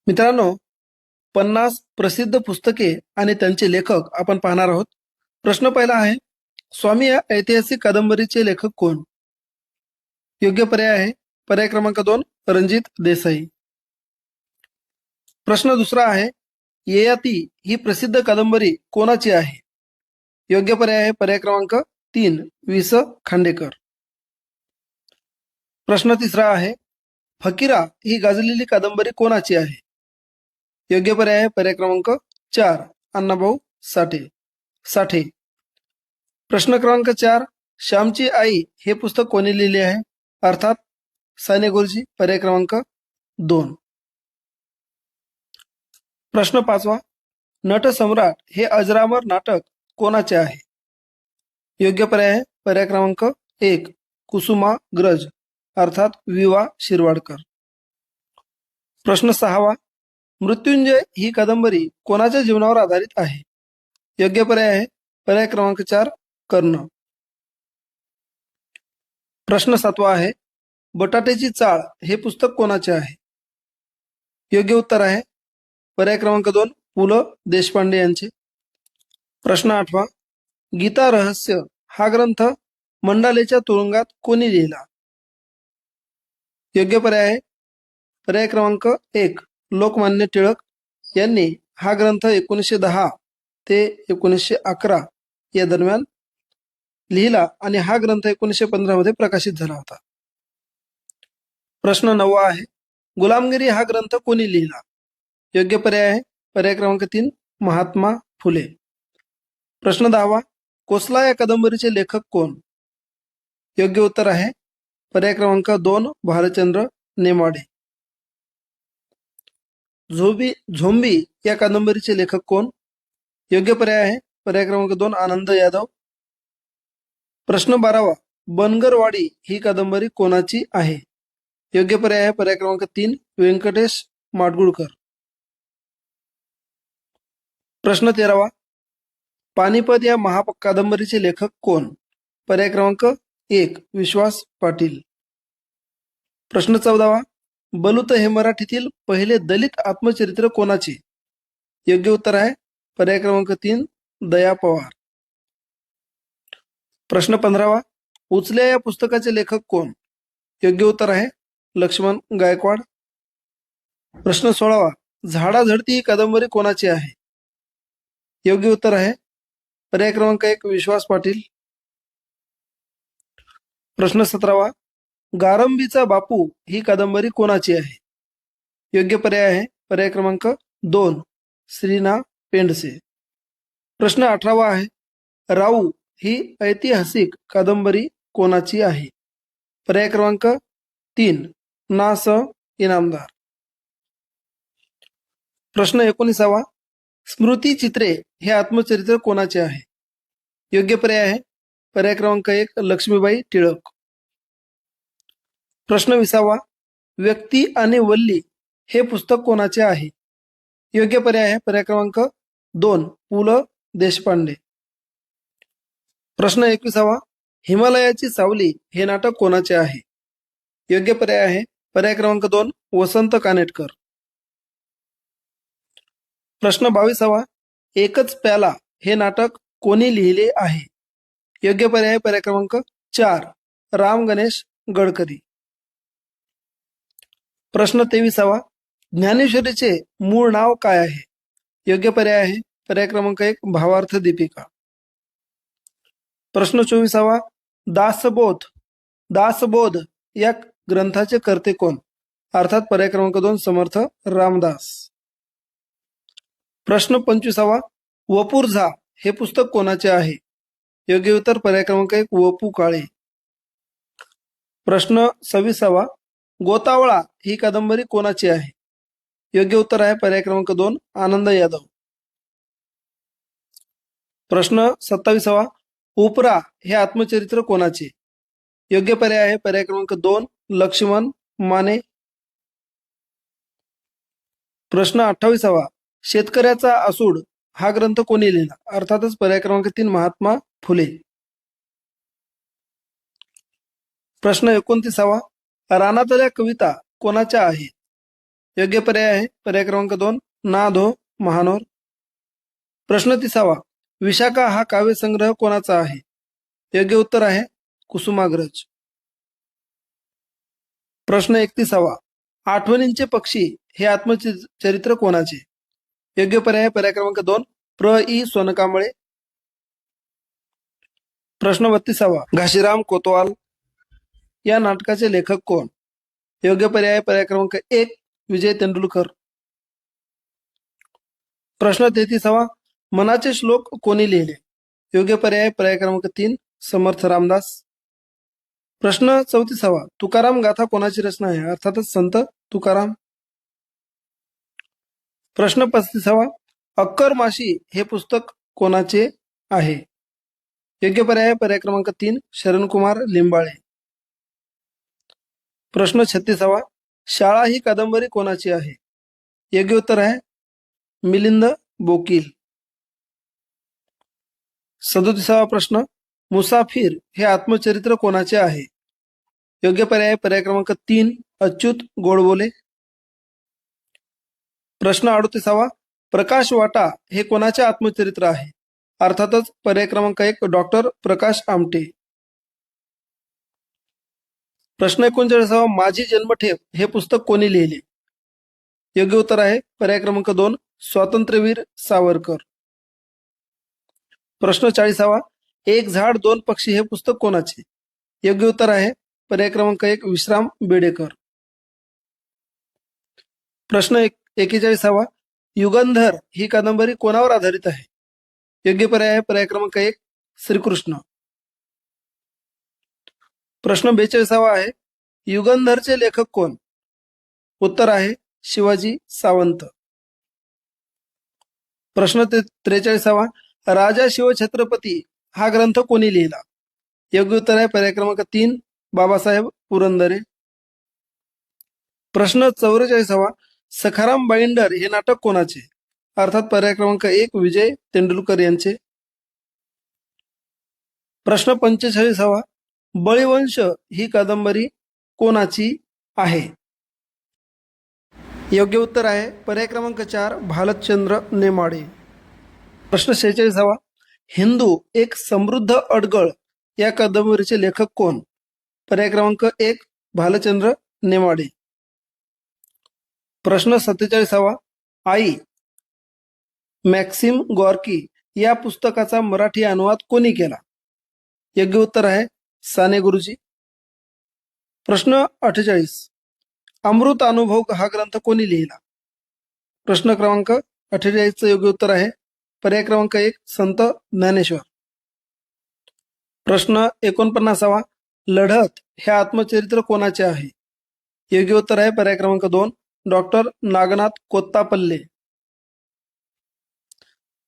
मित्रांनो, 50 प्रसिद्ध पुस्तके आणि त्यांचे लेखक आपण पाहणार आहोत. प्रश्न पहिला आहे, स्वामी या ऐतिहासिक कादंबरीचे लेखक कोण? योग्य पर्याय आहे पर्याय क्रमांक 2 रणजित देसाई. प्रश्न दुसरा आहे, ययाती ही प्रसिद्ध कादंबरी कोणाची आहे? योग्य पर्याय आहे पर्याय क्रमांक 3 वि. स. खांडेकर. प्रश्न तिसरा आहे, फकीरा ही गाजलेली कादंबरी कोणाची आहे? योग्य पर्याय आहे पर्याय क्रमांक 4 अण्णाभाऊ साठे. प्रश्न क्रमांक 4, श्यामची आई हे पुस्तक कोणी लिहिले आहे? अर्थात साने गुरुजी. पर्याय क्रमांक 2. प्रश्न 5वा, नटसम्राट हे अजरामर नाटक कोणाचे आहे? योग्य पर्याय आहे पर्याय क्रमांक 1 कुसुमाग्रज अर्थात वि. शिरवाडकर. प्रश्न 6वा, मृत्युंजय ही कादंबरी कोणाच्या जीवनावर आधारित आहे? योग्य पर्याय आहे पर्याय क्रमांक 4 कर्ण. प्रश्न 7वा आहे, बटाट्याची चाळ हे पुस्तक कोणाचे आहे? योग्य उत्तर आहे पर्याय क्रमांक 2 पु. ल. देशपांडे यांचे. प्रश्न 8वा, गीता रहस्य हा ग्रंथ मंडालेच्या तुरुंगात कोणी लिहिला? योग्य पर्याय आहे पर्याय क्रमांक 1 लोकमान्य टिळक यांनी हा ग्रंथ 1910 ते 1911 या दरम्यान लिहिला आणि हा ग्रंथ 1915 मध्ये प्रकाशित झाला होता. प्रश्न 9वा आहे, गुलामगिरी हा ग्रंथ कोणी लिहिला? योग्य पर्याय आहे पर्याय क्रमांक 3 महात्मा फुले. प्रश्न 10वा, कोसला या कादंबरीचे लेखक कोण? योग्य उत्तर आहे पर्याय क्रमांक 2 भालचंद्र नेमाडे. झोंबी या कादंबरीचे लेखक कोण? योग्य पर्याय आहे पर्याय क्रमांक 2 आनंद यादव. प्रश्न 12वा, बनगरवाडी ही कादंबरी कोणाची आहे? योग्य पर्याय आहे पर्याय क्रमांक 3 व्यंकटेश माडगुळकर. प्रश्न 13वा, पानिपत या महाकादंबरीचे लेखक कोण? पर्याय क्रमांक 1 विश्वास पाटील. प्रश्न 14वा, बलुत हे मराठीतील पहिले दलित आत्मचरित्र कोणाचे? योग्य उत्तर आहे पर्याय क्रमांक 3 दया पवार. प्रश्न 15वा, उचल्या या पुस्तकाचे लेखक कोण? योग्य उत्तर आहे लक्ष्मण गायकवाड. प्रश्न 16वा, झाडाझडती ही कादंबरी कोणाची आहे? योग्य उत्तर आहे पर्याय क्रमांक 1 विश्वास पाटील. प्रश्न 17वा, गारंबीचा बापू ही कादंबरी कोणाची आहे? योग्य पर्याय आहे पर्याय क्रमांक 2 श्रीना पेंडसे. प्रश्न 18वा आहे, राऊ ही ऐतिहासिक कादंबरी कोणाची आहे? पर्याय क्रमांक 3 ना. स. इनामदार. प्रश्न 19वा, स्मृतिचित्रे हे आत्मचरित्र कोणाचे आहे? योग्य पर्याय आहे पर्याय क्रमांक 1 लक्ष्मीबाई टिळक. प्रश्न 20वा, व्यक्ती आणि वल्ली हे पुस्तक कोणाचे आहे? योग्य पर्याय आहे पर्याय क्रमांक 2 पु. ल. देशपांडे. प्रश्न 21वा, हिमालयाची सावली हे नाटक कोणाचे आहे? योग्य पर्याय आहे पर्याय क्रमांक 2 वसंत कानेटकर. प्रश्न 22वा, एकच प्याला हे नाटक कोणी लिहिले आहे? योग्य पर्याय पर्याय क्रमांक 4 राम गणेश गडकरी. प्रश्न 23वा, ज्ञानेश्वरीचे मूळ नाव काय आहे? योग्य पर्याय आहे पर्याय क्रमांक 1 भावार्थ दीपिका. प्रश्न 24वा, दासबोध या ग्रंथाचे कर्ते कोण? अर्थात पर्याय क्रमांक 2 समर्थ रामदास. प्रश्न 25वा, वपूर झा हे पुस्तक कोणाचे आहे? योग्य उत्तर पर्याय क्रमांक 1 वपू काळे. प्रश्न 26वा, गोतावळा ही कादंबरी कोणाची आहे? योग्य उत्तर आहे पर्याय क्रमांक 2 आनंद यादव. प्रश्न 27वा, उपरा हे आत्मचरित्र कोणाचे? योग्य पर्याय आहे पर्याय क्रमांक 2 लक्ष्मण माने. प्रश्न 28वा, शेतकऱ्याचा आसूड हा ग्रंथ कोणी लिहिला? अर्थातच पर्याय क्रमांक 3 महात्मा फुले. प्रश्न 29वा, रानातल्या कविता कोणाच्या आहेत? योग्य पर्याय आहे पर्याय क्रमांक 2 ना-धो महानोर. प्रश्न 30वा, विशाखा हा काव्यसंग्रह कोणाचा आहे? योग्य उत्तर आहे कुसुमाग्रज. प्रश्न 31वा, आठवणींचे पक्षी हे आत्मचरित्र कोणाचे? योग्य पर्याय पर्याय क्रमांक 2 प्र.इ. सोनकांबळे. प्रश्न 32वा, घाशीराम कोतवाल या नाटकाचे लेखक कोण? योग्य पर्याय पर्याय क्रमांक 1 विजय तेंडुलकर. प्रश्न 33वा, मनाचे श्लोक कोणी लिहिले? योग्य पर्याय पर्याय क्रमांक 3 समर्थ रामदास. प्रश्न 34वा, तुकाराम गाथा कोणाची रचना आहे? अर्थातच संत तुकाराम. प्रश्न 35वा, अक्कर माशी हे पुस्तक कोणाचे आहे? योग्य पर्याय पर्याय क्रमांक 3 शरणकुमार लिंबाळे. प्रश्न 36वा, शाळा ही कादंबरी कोणाची आहे? योग्य उत्तर आहे मिलिंद बोकील. 37वा प्रश्न, मुसाफिर हे आत्मचरित्र कोणाचे आहे? योग्य पर्याय पर्याय क्रमांक 3 अच्युत गोडबोले. प्रश्न 38वा, प्रकाश वाटा हे कोणाचे आत्मचरित्र आहे? अर्थातच पर्याय क्रमांक 1 डॉक्टर प्रकाश आमटे. प्रश्न 39वा, माझी जन्मठेप हे पुस्तक कोणी लिहिले? योग्य उत्तर आहे पर्याय क्रमांक 2 स्वातंत्र्यवीर सावरकर. प्रश्न 40वा, एक झाड दोन पक्षी हे पुस्तक कोणाचे? योग्य उत्तर आहे पर्याय क्रमांक 1 विश्राम बेडेकर. प्रश्न 41वा, युगंधर ही कादंबरी कोणावर आधारित आहे? योग्य पर्याय आहे पर्याय क्रमांक 1 श्रीकृष्ण. प्रश्न 42वा आहे, युगंधरचे लेखक कोण? उत्तर आहे शिवाजी सावंत. प्रश्न 43वा, राजा शिवछत्रपती हा ग्रंथ कोणी लिहिला? योग्य उत्तर आहे पर्याय क्रमांक 3 बाबासाहेब पुरंदरे. प्रश्न 44वा, सखाराम बाइंडर हे नाटक कोणाचे? अर्थात पर्याय क्रमांक 1 विजय तेंडुलकर यांचे. प्रश्न 45वा, बळीवंश ही कादंबरी कोणाची आहे? योग्य उत्तर आहे पर्याय क्रमांक 4 भालचंद्र नेमाडे. प्रश्न 46वा, हिंदू एक समृद्ध अडगळ या कादंबरीचे लेखक कोण? पर्याय क्रमांक 1 भालचंद्र नेमाडे. प्रश्न 47वा, आई मॅक्सिम गॉर्की या पुस्तकाचा मराठी अनुवाद कोणी केला? योग्य उत्तर आहे साने गुरुजी. प्रश्न 48, अमृत अनुभव हा ग्रंथ कोणी लिहिला? प्रश्न क्रमांक 48चं योग्य उत्तर आहे पर्याय क्रमांक 1 संत ज्ञानेश्वर. प्रश्न 49वा, लढत हे आत्मचरित्र कोणाचे आहे? योग्य उत्तर आहे पर्याय क्रमांक 2 डॉक्टर नागनाथ कोत्तापल्ले.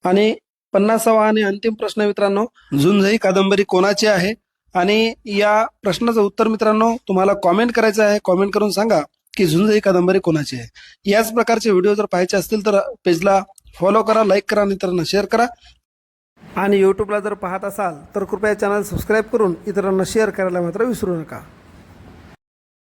आणि 50वा आणि अंतिम प्रश्न मित्रांनो, झुंज ही कादंबरी कोणाची आहे? आणि या प्रश्नाचं उत्तर मित्रांनो तुम्हाला कॉमेंट करायचं आहे. कॉमेंट करून सांगा की झुंज ही कादंबरी कोणाची आहे. याच प्रकारचे व्हिडिओ जर पाहायचे असतील तर पेजला फॉलो करा, लाईक करा, इतरांना शेअर करा. आणि यूट्यूबला जर पाहत असाल तर कृपया चॅनल सबस्क्राईब करून इतरांना शेअर करायला मात्र विसरू नका.